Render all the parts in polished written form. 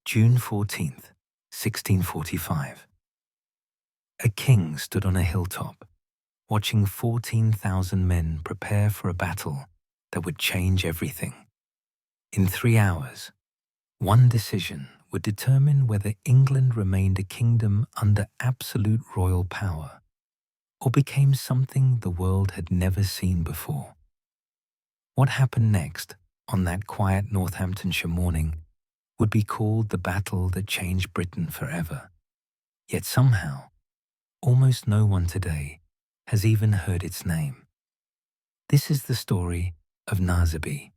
June 14th, 1645. A king stood on a hilltop, watching 14,000 men prepare for a battle that would change everything. In 3 hours, one decision would determine whether England remained a kingdom under absolute royal power or became something the world had never seen before. What happened next on that quiet Northamptonshire morning would be called the battle that changed Britain forever. Yet somehow, almost no one today has even heard its name. This is the story of Naseby,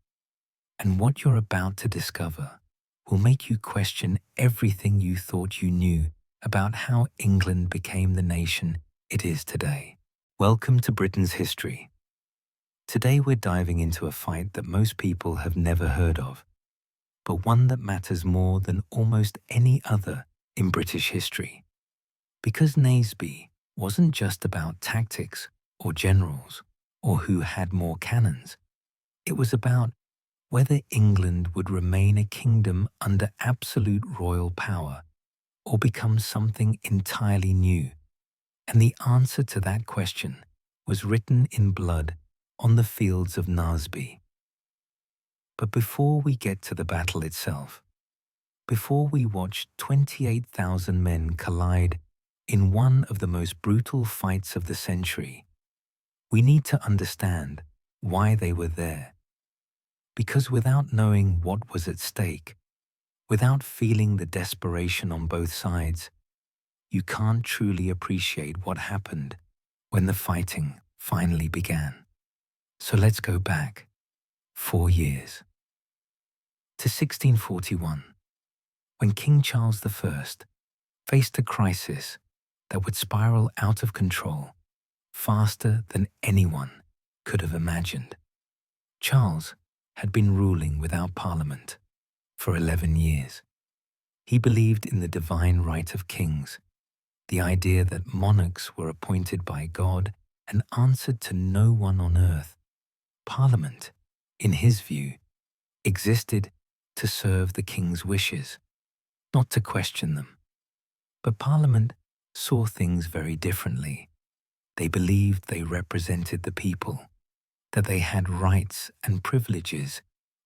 and what you're about to discover will make you question everything you thought you knew about how England became the nation it is today. Welcome to Britain's history. Today we're diving into a fight that most people have never heard of, but one that matters more than almost any other in British history. Because Naseby wasn't just about tactics or generals or who had more cannons. It was about whether England would remain a kingdom under absolute royal power or become something entirely new. And the answer to that question was written in blood on the fields of Naseby. But before we get to the battle itself, before we watch 28,000 men collide in one of the most brutal fights of the century, we need to understand why they were there. Because without knowing what was at stake, without feeling the desperation on both sides, you can't truly appreciate what happened when the fighting finally began. So let's go back 4 years to 1641, when King Charles I faced a crisis that would spiral out of control faster than anyone could have imagined. Charles had been ruling without Parliament for 11 years. He believed in the divine right of kings, the idea that monarchs were appointed by God and answered to no one on earth. Parliament, in his view, existed to serve the king's wishes, not to question them. But Parliament saw things very differently. They believed they represented the people, that they had rights and privileges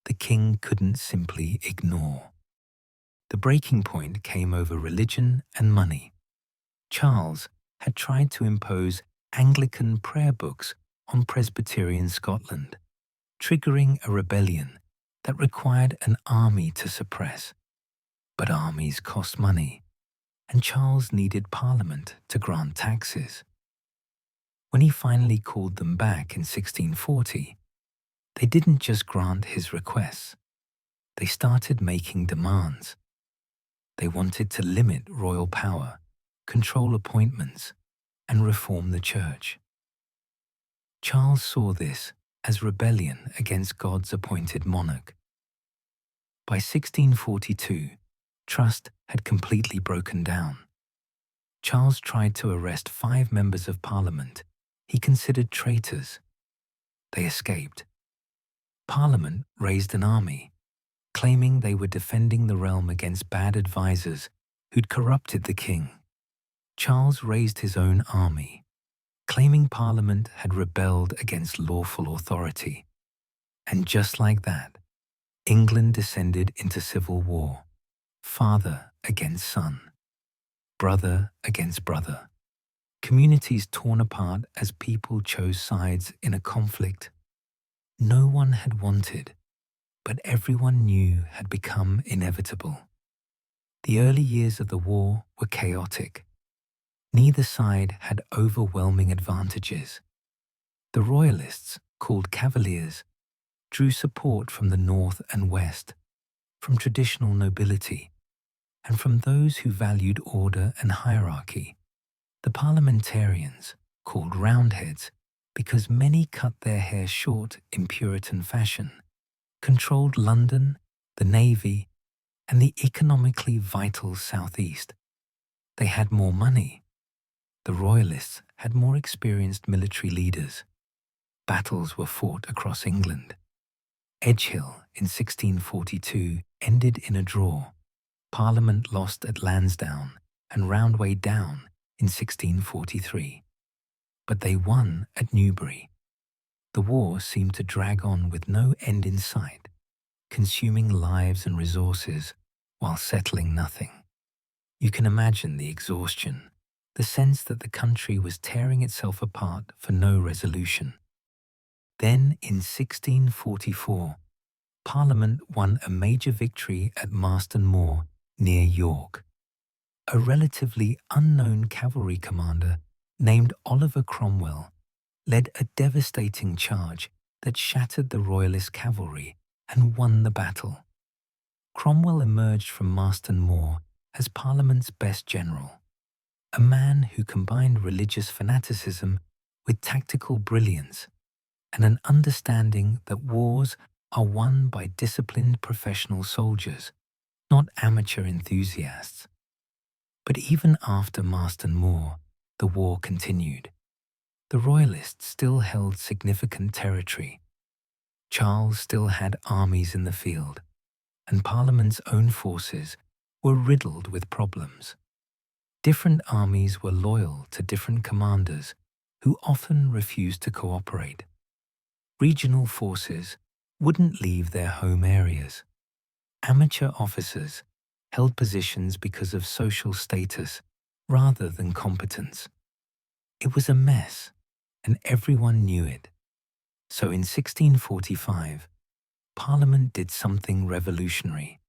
the king couldn't simply ignore. The breaking point came over religion and money. Charles had tried to impose Anglican prayer books on Presbyterian Scotland, triggering a rebellion that required an army to suppress. But armies cost money, and Charles needed Parliament to grant taxes. When he finally called them back in 1640, they didn't just grant his requests. They started making demands. They wanted to limit royal power, control appointments, and reform the church. Charles saw this as rebellion against God's appointed monarch. By 1642, trust had completely broken down. Charles tried to arrest 5 members of Parliament he considered traitors. They escaped. Parliament raised an army, claiming they were defending the realm against bad advisors who'd corrupted the king. Charles raised his own army, claiming Parliament had rebelled against lawful authority. And just like that, England descended into civil war, father against son, brother against brother. Communities torn apart as people chose sides in a conflict no one had wanted, but everyone knew had become inevitable. The early years of the war were chaotic. Neither side had overwhelming advantages. The Royalists, called Cavaliers, drew support from the north and west, from traditional nobility, and from those who valued order and hierarchy. The Parliamentarians, called Roundheads because many cut their hair short in Puritan fashion, controlled London, the Navy, and the economically vital southeast. They had more money. The Royalists had more experienced military leaders. Battles were fought across England. Edgehill in 1642 ended in a draw. Parliament lost at Lansdowne and Roundway Down in 1643, but they won at Newbury. The war seemed to drag on with no end in sight, consuming lives and resources while settling nothing. You can imagine the exhaustion, the sense that the country was tearing itself apart for no resolution. Then, in 1644, Parliament won a major victory at Marston Moor near York. A relatively unknown cavalry commander named Oliver Cromwell led a devastating charge that shattered the Royalist cavalry and won the battle. Cromwell emerged from Marston Moor as Parliament's best general, a man who combined religious fanaticism with tactical brilliance and an understanding that wars are won by disciplined professional soldiers, not amateur enthusiasts. But even after Marston Moor, the war continued. The Royalists still held significant territory. Charles still had armies in the field, and Parliament's own forces were riddled with problems. Different armies were loyal to different commanders who often refused to cooperate. Regional forces wouldn't leave their home areas. Amateur officers held positions because of social status rather than competence. It was a mess, and everyone knew it. So in 1645, Parliament did something revolutionary.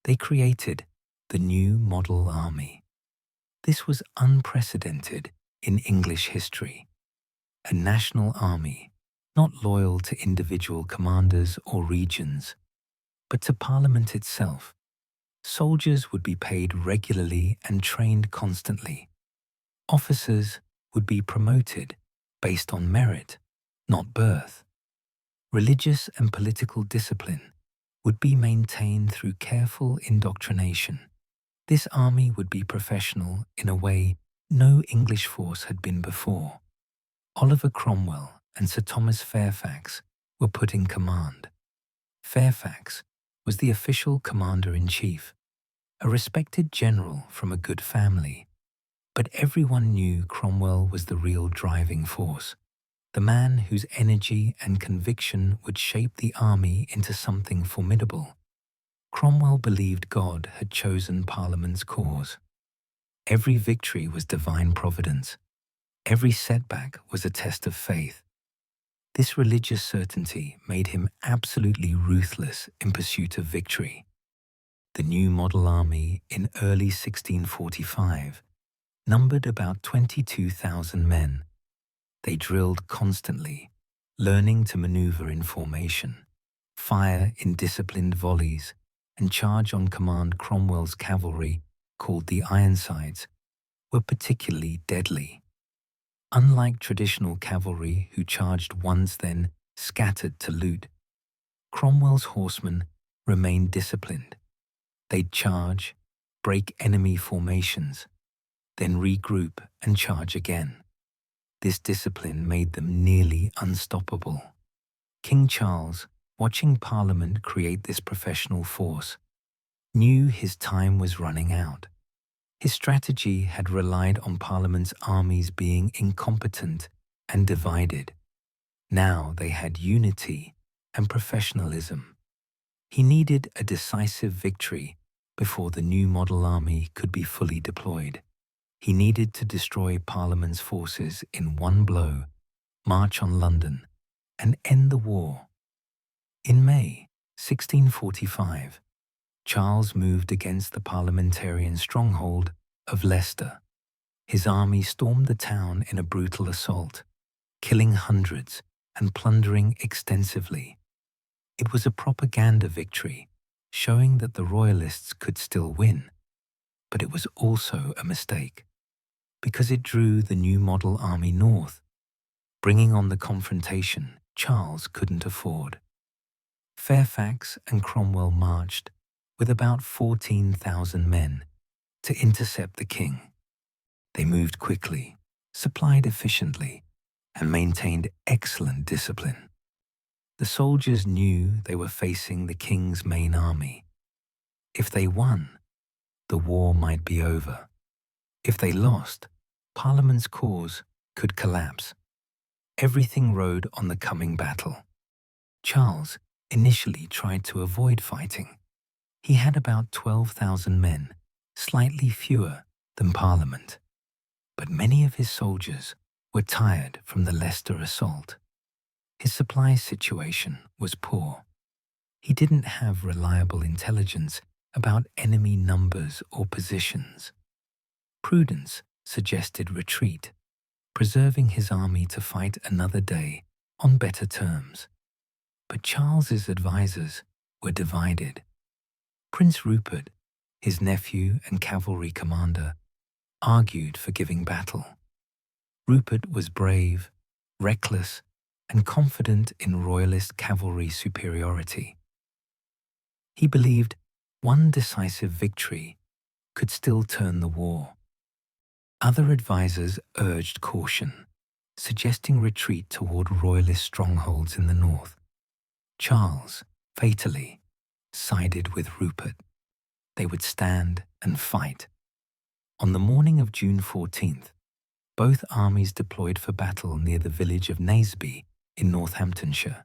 They created the new model army. This was unprecedented in English history. A national army, not loyal to individual commanders or regions, but to Parliament itself. Soldiers would be paid regularly and trained constantly. Officers would be promoted based on merit, not birth. Religious and political discipline would be maintained through careful indoctrination. This army would be professional in a way no English force had been before. Oliver Cromwell and Sir Thomas Fairfax were put in command. Fairfax was the official commander-in-chief, a respected general from a good family. But everyone knew Cromwell was the real driving force, the man whose energy and conviction would shape the army into something formidable. Cromwell believed God had chosen Parliament's cause. Every victory was divine providence. Every setback was a test of faith. This religious certainty made him absolutely ruthless in pursuit of victory. The new model army in early 1645 numbered about 22,000 men. They drilled constantly, learning to maneuver in formation, fire in disciplined volleys, and charge on command. Cromwell's cavalry, called the Ironsides, were particularly deadly. Unlike traditional cavalry who charged once then scattered to loot, Cromwell's horsemen remained disciplined. They'd charge, break enemy formations, then regroup and charge again. This discipline made them nearly unstoppable. King Charles, watching Parliament create this professional force, knew his time was running out. His strategy had relied on Parliament's armies being incompetent and divided. Now they had unity and professionalism. He needed a decisive victory before the new model army could be fully deployed. He needed to destroy Parliament's forces in one blow, march on London, and end the war. In May 1645, Charles moved against the parliamentarian stronghold of Leicester. His army stormed the town in a brutal assault, killing hundreds and plundering extensively. It was a propaganda victory, showing that the Royalists could still win. But it was also a mistake, because it drew the new model army north, bringing on the confrontation Charles couldn't afford. Fairfax and Cromwell marched with about 14,000 men to intercept the king. They moved quickly, supplied efficiently, and maintained excellent discipline. The soldiers knew they were facing the king's main army. If they won, the war might be over. If they lost, Parliament's cause could collapse. Everything rode on the coming battle. Charles initially tried to avoid fighting. He had about 12,000 men, slightly fewer than Parliament. But many of his soldiers were tired from the Leicester assault. His supply situation was poor. He didn't have reliable intelligence about enemy numbers or positions. Prudence suggested retreat, preserving his army to fight another day on better terms. But Charles's advisors were divided. Prince Rupert, his nephew and cavalry commander, argued for giving battle. Rupert was brave, reckless, and confident in Royalist cavalry superiority. He believed one decisive victory could still turn the war. Other advisors urged caution, suggesting retreat toward Royalist strongholds in the north. Charles, fatally, sided with Rupert. They would stand and fight. On the morning of June 14th, both armies deployed for battle near the village of Naseby in Northamptonshire.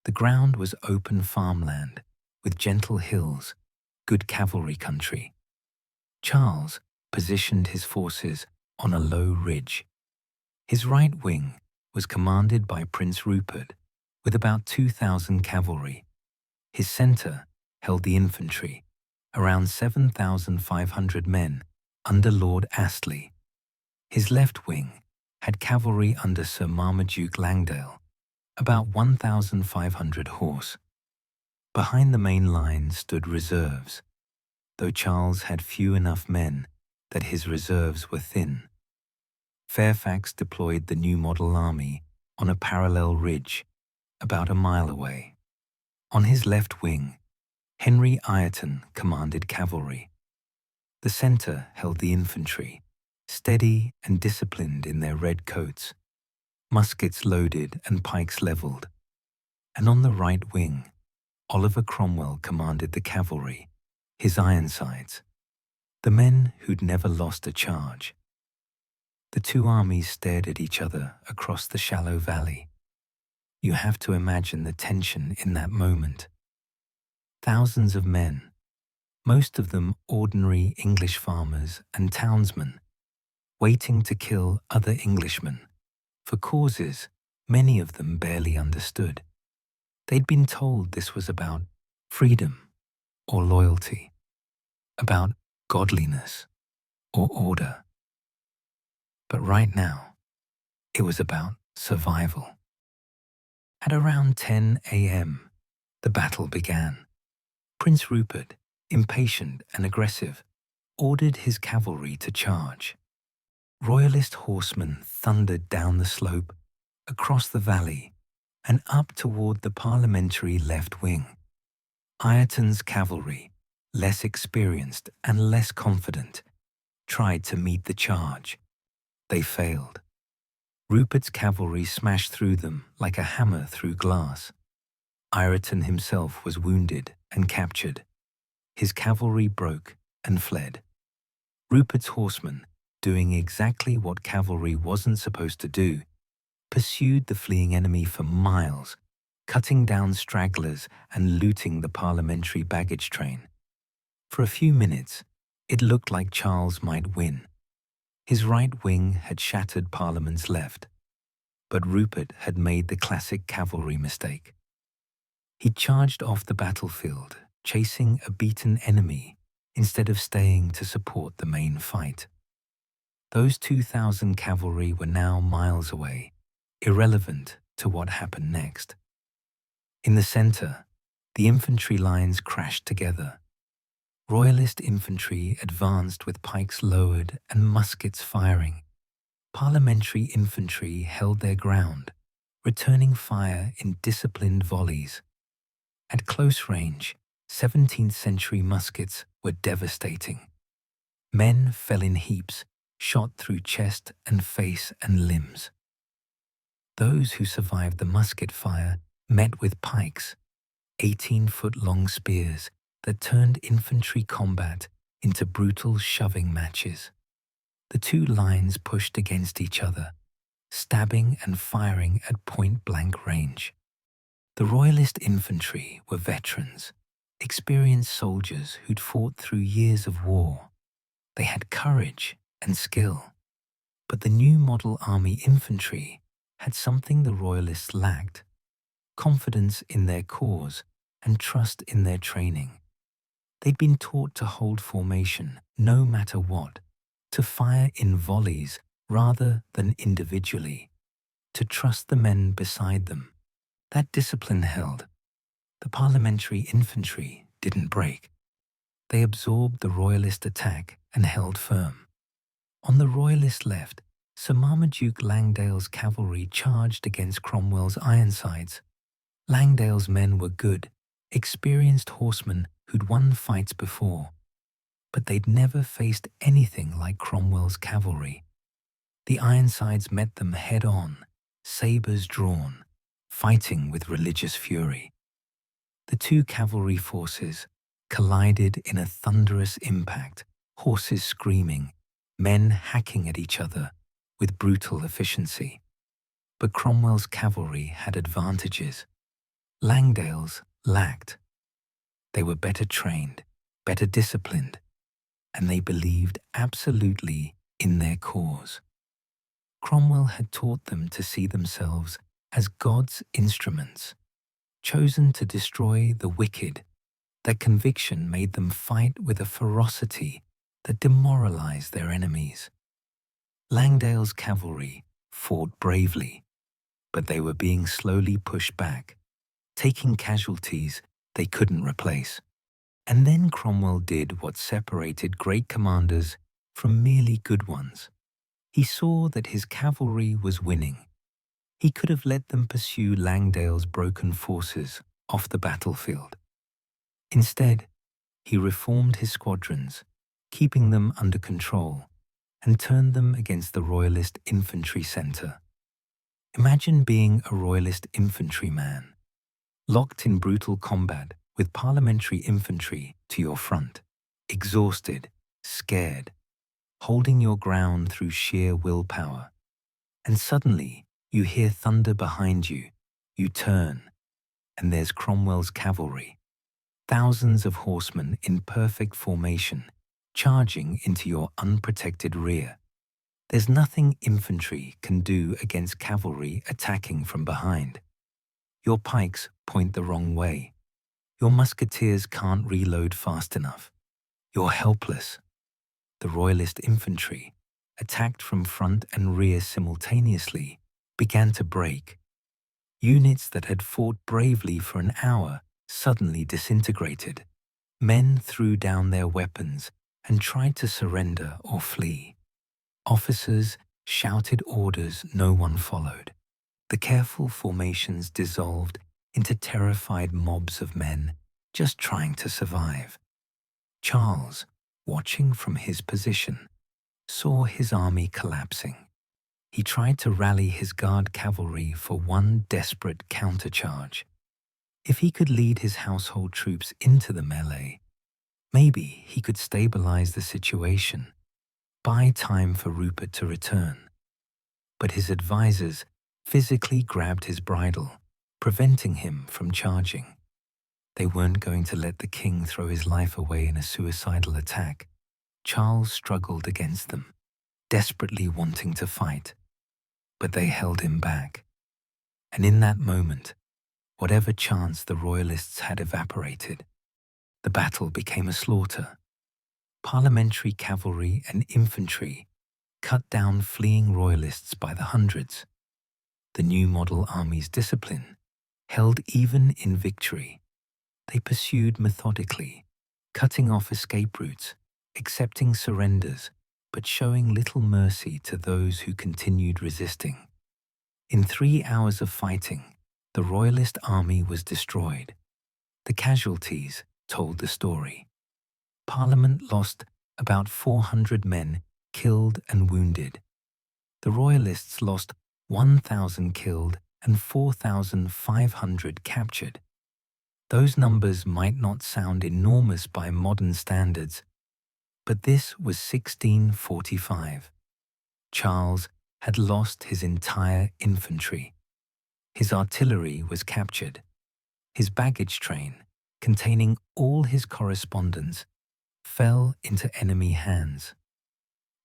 The ground was open farmland with gentle hills, good cavalry country. Charles positioned his forces on a low ridge. His right wing was commanded by Prince Rupert with about 2,000 cavalry. His centre held the infantry, around 7,500 men under Lord Astley. His left wing had cavalry under Sir Marmaduke Langdale, about 1,500 horse. Behind the main line stood reserves, though Charles had few enough men that his reserves were thin. Fairfax deployed the new model army on a parallel ridge, about a mile away. On his left wing, Henry Ireton commanded cavalry. The centre held the infantry, steady and disciplined in their red coats, muskets loaded and pikes levelled. And on the right wing, Oliver Cromwell commanded the cavalry, his Ironsides, the men who'd never lost a charge. The two armies stared at each other across the shallow valley. You have to imagine the tension in that moment. Thousands of men, most of them ordinary English farmers and townsmen, waiting to kill other Englishmen for causes many of them barely understood. They'd been told this was about freedom or loyalty, about godliness or order. But right now, it was about survival. At around 10 a.m., the battle began. Prince Rupert, impatient and aggressive, ordered his cavalry to charge. Royalist horsemen thundered down the slope, across the valley, and up toward the parliamentary left wing. Ireton's cavalry, less experienced and less confident, tried to meet the charge. They failed. Rupert's cavalry smashed through them like a hammer through glass. Ireton himself was wounded and captured. His cavalry broke and fled. Rupert's horsemen, doing exactly what cavalry wasn't supposed to do, pursued the fleeing enemy for miles, cutting down stragglers and looting the parliamentary baggage train. For a few minutes, it looked like Charles might win. His right wing had shattered Parliament's left, but Rupert had made the classic cavalry mistake. He charged off the battlefield, chasing a beaten enemy instead of staying to support the main fight. Those 2,000 cavalry were now miles away, irrelevant to what happened next. In the centre, the infantry lines crashed together. Royalist infantry advanced with pikes lowered and muskets firing. Parliamentary infantry held their ground, returning fire in disciplined volleys. At close range, 17th century muskets were devastating. Men fell in heaps, shot through chest and face and limbs. Those who survived the musket fire met with pikes, 18-foot-long spears that turned infantry combat into brutal shoving matches. The two lines pushed against each other, stabbing and firing at point-blank range. The Royalist infantry were veterans, experienced soldiers who'd fought through years of war. They had courage and skill. But the new model army infantry had something the Royalists lacked: confidence in their cause and trust in their training. They'd been taught to hold formation no matter what, to fire in volleys rather than individually, to trust the men beside them. That discipline held. The parliamentary infantry didn't break. They absorbed the Royalist attack and held firm. On the Royalist left, Sir Marmaduke Langdale's cavalry charged against Cromwell's Ironsides. Langdale's men were good, experienced horsemen who'd won fights before, but they'd never faced anything like Cromwell's cavalry. The Ironsides met them head-on, sabres drawn, fighting with religious fury. The two cavalry forces collided in a thunderous impact, horses screaming, men hacking at each other with brutal efficiency. But Cromwell's cavalry had advantages. Langdale's lacked. They were better trained, better disciplined, and they believed absolutely in their cause. Cromwell had taught them to see themselves as God's instruments, chosen to destroy the wicked. That conviction made them fight with a ferocity that demoralized their enemies. Langdale's cavalry fought bravely, but they were being slowly pushed back, taking casualties they couldn't replace. And then Cromwell did what separated great commanders from merely good ones. He saw that his cavalry was winning. He could have let them pursue Langdale's broken forces off the battlefield. Instead, he reformed his squadrons, keeping them under control, and turned them against the Royalist infantry centre. Imagine being a Royalist infantryman, locked in brutal combat with parliamentary infantry to your front, exhausted, scared, holding your ground through sheer willpower. And suddenly, you hear thunder behind you, you turn, and there's Cromwell's cavalry, thousands of horsemen in perfect formation, charging into your unprotected rear. There's nothing infantry can do against cavalry attacking from behind. Your pikes point the wrong way. Your musketeers can't reload fast enough. You're helpless. The Royalist infantry, attacked from front and rear simultaneously, began to break. Units that had fought bravely for an hour suddenly disintegrated. Men threw down their weapons and tried to surrender or flee. Officers shouted orders no one followed. The careful formations dissolved into terrified mobs of men just trying to survive. Charles, watching from his position, saw his army collapsing. He tried to rally his guard cavalry for one desperate countercharge. If he could lead his household troops into the melee, maybe he could stabilize the situation, buy time for Rupert to return. But his advisors physically grabbed his bridle, preventing him from charging. They weren't going to let the king throw his life away in a suicidal attack. Charles struggled against them, desperately wanting to fight, but they held him back. And in that moment, whatever chance the Royalists had evaporated. The battle became a slaughter. Parliamentary cavalry and infantry cut down fleeing Royalists by the hundreds. The new model army's discipline held even in victory. They pursued methodically, cutting off escape routes, accepting surrenders, but showing little mercy to those who continued resisting. In 3 hours of fighting, the Royalist army was destroyed. The casualties told the story. Parliament lost about 400 men killed and wounded. The Royalists lost 1,000 killed and 4,500 captured. Those numbers might not sound enormous by modern standards, But this was 1645. Charles had lost his entire infantry. His artillery was captured. His baggage train, containing all his correspondence, fell into enemy hands.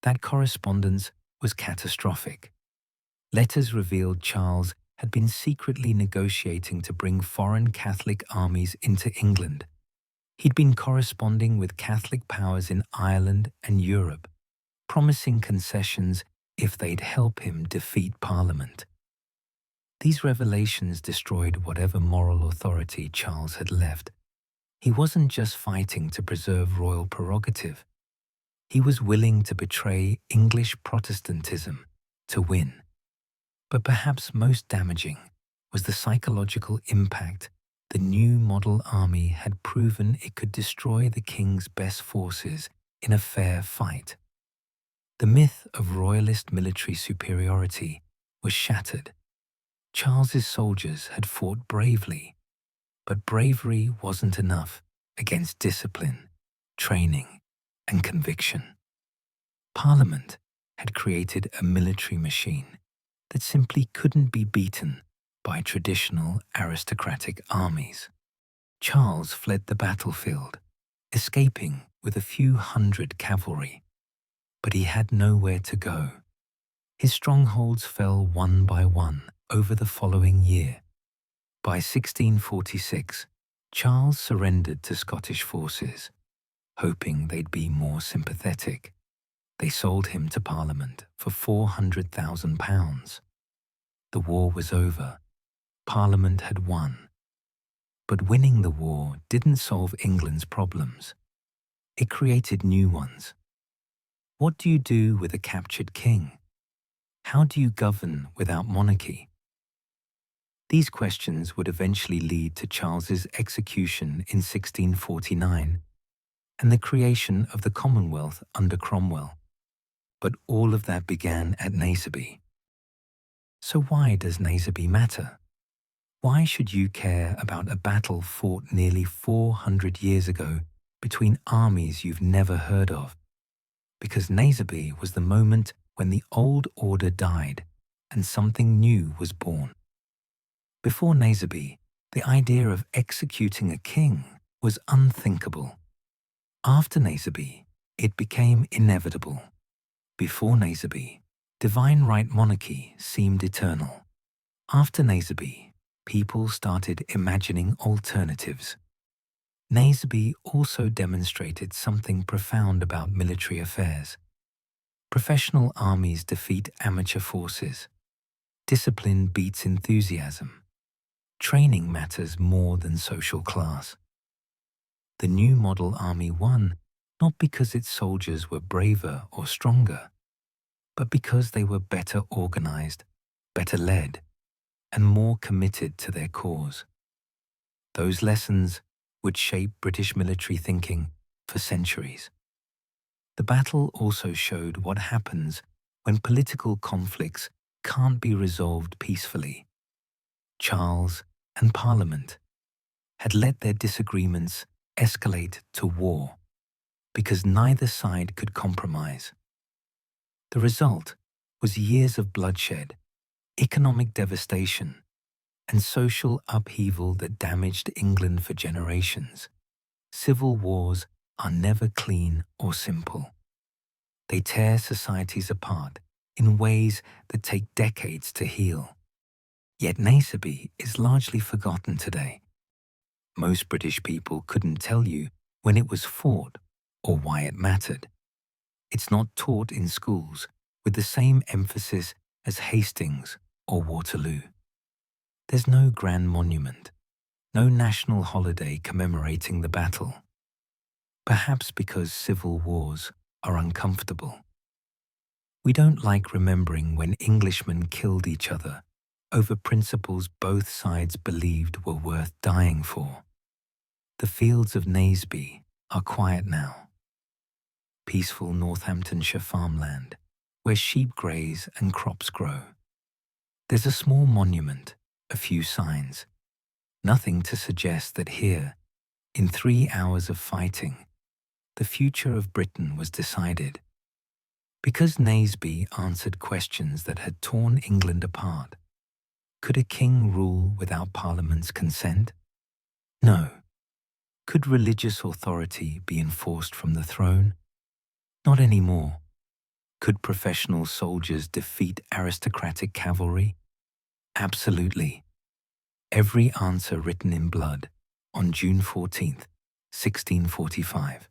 That correspondence was catastrophic. Letters revealed Charles had been secretly negotiating to bring foreign Catholic armies into England. He'd been corresponding with Catholic powers in Ireland and Europe, promising concessions if they'd help him defeat Parliament. These revelations destroyed whatever moral authority Charles had left. He wasn't just fighting to preserve royal prerogative. He was willing to betray English Protestantism to win. But perhaps most damaging was the psychological impact the new model army had proven it could destroy the king's best forces in a fair fight. The myth of Royalist military superiority was shattered. Charles's soldiers had fought bravely, but bravery wasn't enough against discipline, training, and conviction. Parliament had created a military machine that simply couldn't be beaten by traditional aristocratic armies. Charles fled the battlefield, escaping with a few hundred cavalry. But he had nowhere to go. His strongholds fell one by one over the following year. By 1646, Charles surrendered to Scottish forces, hoping they'd be more sympathetic. They sold him to Parliament for £400,000. The war was over. Parliament had won. But winning the war didn't solve England's problems. It created new ones. What do you do with a captured king? How do you govern without monarchy? These questions would eventually lead to Charles's execution in 1649 and the creation of the Commonwealth under Cromwell. But all of that began at Naseby. So why does Naseby matter? Why should you care about a battle fought nearly 400 years ago between armies you've never heard of? Because Naseby was the moment when the old order died and something new was born. Before Naseby, the idea of executing a king was unthinkable. After Naseby, it became inevitable. Before Naseby, divine right monarchy seemed eternal. After Naseby, people started imagining alternatives. Naseby also demonstrated something profound about military affairs. Professional armies defeat amateur forces. Discipline beats enthusiasm. Training matters more than social class. The new model army won not because its soldiers were braver or stronger, but because they were better organized, better led, and more committed to their cause. Those lessons would shape British military thinking for centuries. The battle also showed what happens when political conflicts can't be resolved peacefully. Charles and Parliament had let their disagreements escalate to war because neither side could compromise. The result was years of bloodshed, economic devastation, and social upheaval that damaged England for generations. Civil wars are never clean or simple. They tear societies apart in ways that take decades to heal. Yet Naseby is largely forgotten today. Most British people couldn't tell you when it was fought or why it mattered. It's not taught in schools with the same emphasis as Hastings or Waterloo. There's no grand monument, no national holiday commemorating the battle. Perhaps because civil wars are uncomfortable. We don't like remembering when Englishmen killed each other over principles both sides believed were worth dying for. The fields of Naseby are quiet now. Peaceful Northamptonshire farmland, where sheep graze and crops grow. There's a small monument, a few signs. Nothing to suggest that here, in 3 hours of fighting, the future of Britain was decided. Because Naseby answered questions that had torn England apart, could a king rule without Parliament's consent? No. Could religious authority be enforced from the throne? Not anymore. Could professional soldiers defeat aristocratic cavalry? Absolutely. Every answer written in blood on June 14th, 1645.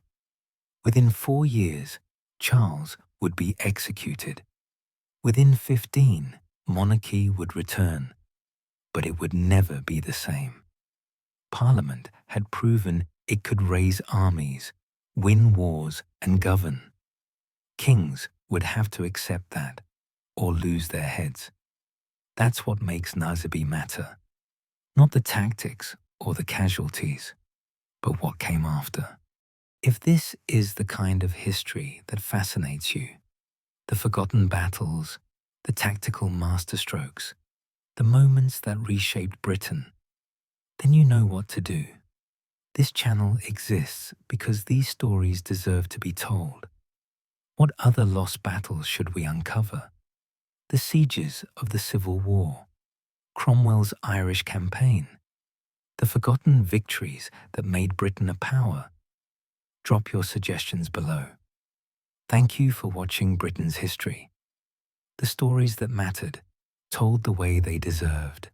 Within 4 years, Charles would be executed. Within 15, monarchy would return, but it would never be the same. Parliament had proven it could raise armies, win wars, and govern. Kings would have to accept that, or lose their heads. That's what makes Naseby matter. Not the tactics or the casualties, but what came after. If this is the kind of history that fascinates you, the forgotten battles, the tactical masterstrokes, the moments that reshaped Britain, then you know what to do. This channel exists because these stories deserve to be told. What other lost battles should we uncover? The sieges of the Civil War, Cromwell's Irish campaign, the forgotten victories that made Britain a power. Drop your suggestions below. Thank you for watching Britain's history. The stories that mattered, told the way they deserved.